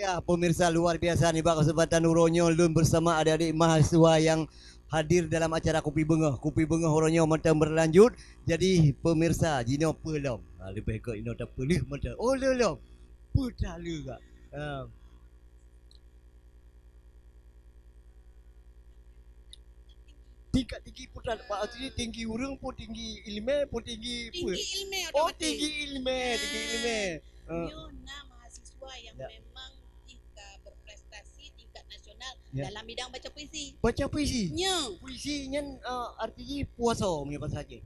Ya, pemirsa luar biasa nih Pak kesempatan Uronyo Lun bersama adik-adik mahasiswa yang hadir dalam acara Kopi Bengah. Kopi Bengah Uronyo macam berlanjut. Jadi pemirsa Jino pelom. Lebih ke ino tak pelih macam. Oh lelom. Putar juga. Uh, tingkat tinggi putar Pak Asri tinggi urang pun tinggi ilmu pun tinggi. Tinggi ilmu Oh tinggi ilmu, tinggi ilmu. Nyona mahasiswa yang Ya. memang jika berprestasi tingkat nasional Ya. dalam bidang baca puisi. Baca puisi. Nya, Puisinya artinya puasa punya saja.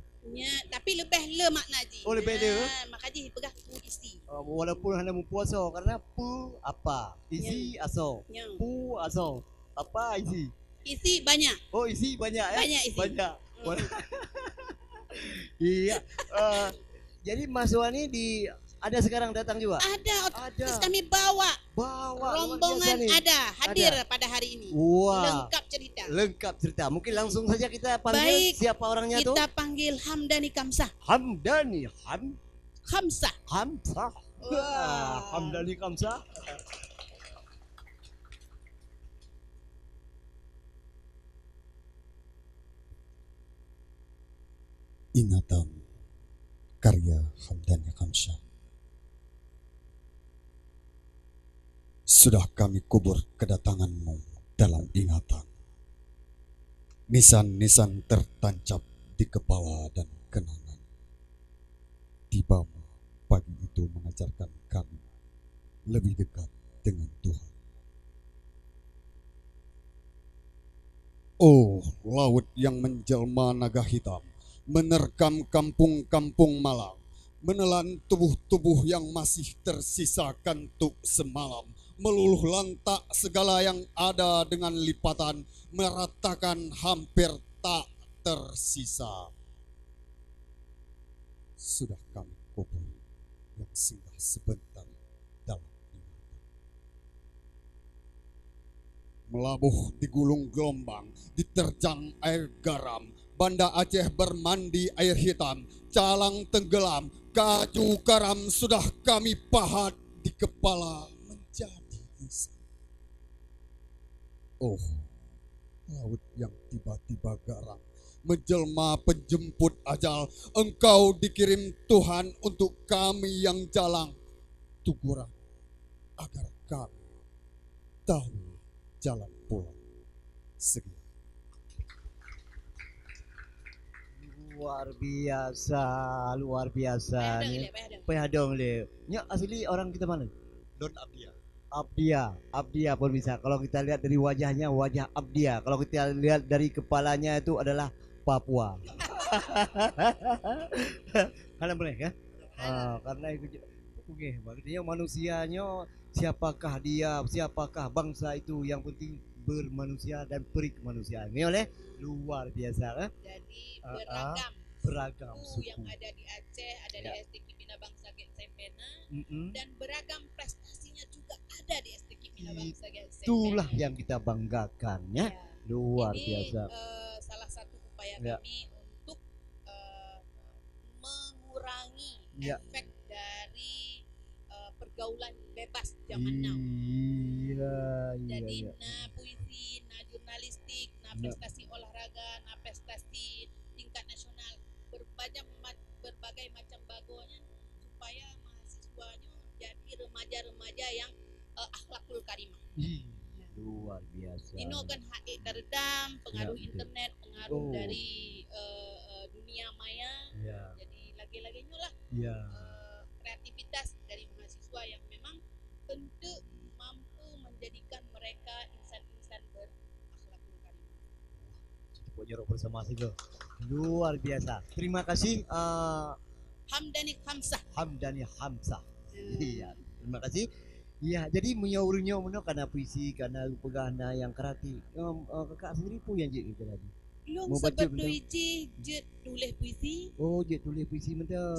tapi lebih le makna ji. Oh, lebih le. Makanya pegah puisi. Walaupun hanya puasa karena pu apa isi aso Nya. pu aso apa isi Isi banyak. oh isi banyak ya Banyak isi. banyak iya jadi Mas Wani di ada sekarang datang juga Ada. Ada. Terus kami bawa rombongan ada hadir pada hari ini. Wah Lengkap cerita. mungkin langsung saja kita panggil. Baik, siapa orangnya tuh kita panggil Hamdani Kamsah. Hamdani Kamsah. Hamsah. Wah, Hamdani Kamsah. Ingatan karya Hamdani Kamsah. Sudah kami kubur kedatanganmu dalam ingatan. Nisan-nisan tertancap di kepala dan kenangan. Tibamu pagi itu mengajarkan kami lebih dekat dengan Tuhan. Oh, laut yang menjelma naga hitam, menerkam kampung-kampung Malang, menelan tubuh-tubuh yang masih tersisa kantuk semalam, meluluh lantak segala yang ada dengan lipatan, meratakan hampir tak tersisa. Sudah kami kubur yang singgah sebentar dalam ingatan. Melabuh di gulung gelombang, diterjang air garam, Banda Aceh bermandi air hitam, calang tenggelam, kaju karam sudah kami pahat di kepala menjadi nisan. Oh, laut yang tiba-tiba garang, menjelma penjemput ajal, engkau dikirim Tuhan untuk kami yang jalang, tuguran agar kami tahu jalan pulang. Sekian. Luar biasa nih. Pehadong le. Nya asli orang kita mana? Don Abdia. Abdia pun bisa. Kalau kita lihat dari wajahnya, wajah Abdia. Kalau kita lihat dari kepalanya itu adalah Papua. Kalian boleh ya? Karena itu oke, maksudnya manusianya siapakah dia, siapakah bangsa itu, yang penting bermanusia dan peri kemanusiaan. Ini oleh luar biasa. Jadi beragam suku yang ada di Aceh, ada di STQ Bina Bangsa Gensempena, dan beragam prestasinya juga ada di STQ Bina Bangsa Gensempena. Itulah yang kita banggakan ya. Luar biasa. Salah satu upaya kami untuk mengurangi efek dari pergaulan bebas zaman now. Jadi puisi, jurnalistik, prestasi olahraga, prestasi tingkat nasional, berbagai macam bagonya, supaya mahasiswanya jadi remaja-remaja yang akhlakul karimah. Luar biasa. Dino kan HE teredam, pengaruh internet, pengaruh dari dunia maya. Jadi lagi-laginya lah kreativitas dari mahasiswa yang memang tentu mampu menjadikan mereka insan-insan berakhlakul karimah. Cukup jorok bersama saja. Luar biasa. Terima kasih Hamdani Kamsah. Iya, terima kasih. Ya, jadi menyaurinya mana karena puisi, karena pegana yang kreatif. Kakak sendiri pun yang jadi lagi. Long sebab tu jet tulis puisi. Oh, jet tulis puisi mentah.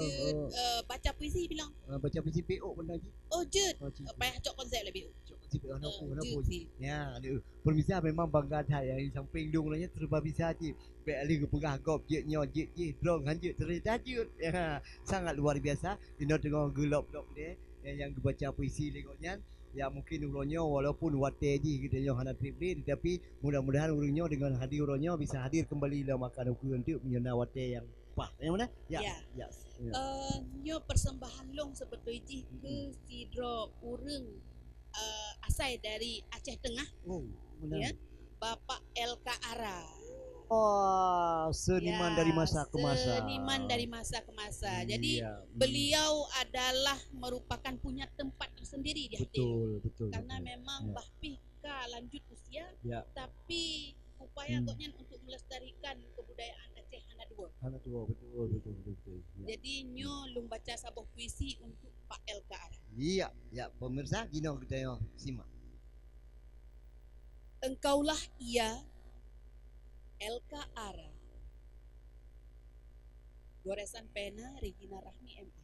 Baca puisi bilang. Baca puisi PO benda je. Oh, jet. Payah cok konsep lebih. Cok konsep puisi. Ya, permisa memang bangga saya yang samping dong nanya serba bisa je. Baik ali pegah gop jetnya jet drong hanjut cerita jet. Ya, sangat luar biasa. Dino tengah gelap-gelap dia yang baca puisi lekoknya. Ya mungkin uronyo walaupun wateji kita yang hana trip ni, tetapi mudah-mudahan uronyo dengan hadir uronyo bisa hadir kembali dalam makan ukuran untuk menyena wate yang pas. Yang mana? Ya. Ya. Ya. Nyo persembahan long seperti ke sidro ureng asal dari Aceh Tengah. Oh, benar. Ya. Bapak LK Ara. Oh, seniman dari masa ke masa. Seniman dari masa ke masa. Jadi beliau adalah merupakan punya tempat tersendiri di hati. Betul. Karena memang Mbah Pika lanjut usia, tapi upaya koknya untuk melestarikan kebudayaan Aceh Hana Dua. Betul. Jadi nyo lung baca sabuh puisi untuk Pak LK Ara. Iya, pemirsa gino kita yo simak. Engkaulah ia LK Ara. Goresan pena Regina Rahmi MA.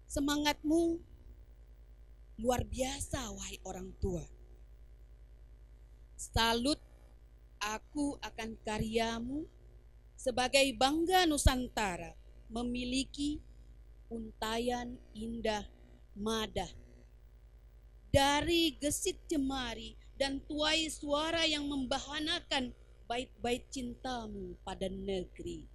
Semangatmu luar biasa wahai orang tua. Salut aku akan karyamu sebagai bangga Nusantara memiliki untayan indah madah. Dari gesit jemari dan tuai suara yang membahanakan bait-bait cintamu pada negeri.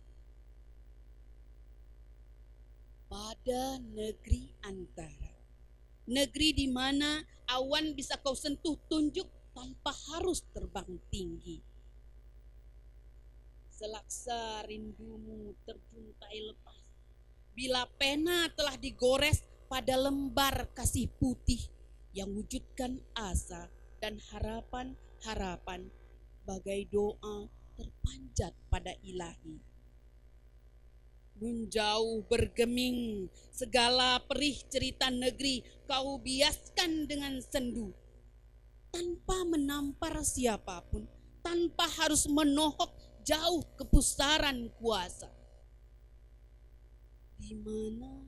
Pada negeri antara. Negeri di mana awan bisa kau sentuh tunjuk tanpa harus terbang tinggi. Selaksa rindumu terjuntai lepas. Bila pena telah digores pada lembar kasih putih yang wujudkan asa dan harapan-harapan bagai doa terpanjat pada ilahi. Menjauh bergeming segala perih cerita negeri kau biaskan dengan sendu. Tanpa menampar siapapun, tanpa harus menohok jauh kepusaran kuasa. Di mana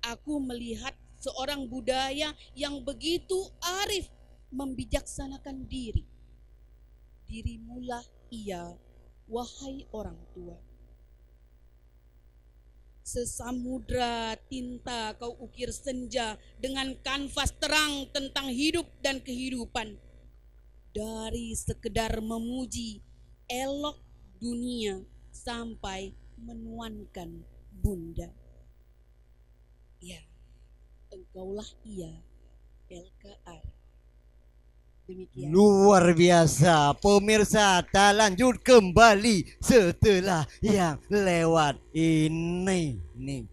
aku melihat seorang budaya yang begitu arif membijaksanakan diri. Dirimulah ia, wahai orang tua. Sesamudra tinta kau ukir senja dengan kanvas terang tentang hidup dan kehidupan. Dari sekedar memuji elok dunia sampai menuankan bunda. Ya. Engkaulah ia LKR. Demikian. Luar biasa pemirsa, tak lanjut kembali setelah yang lewat ini nih.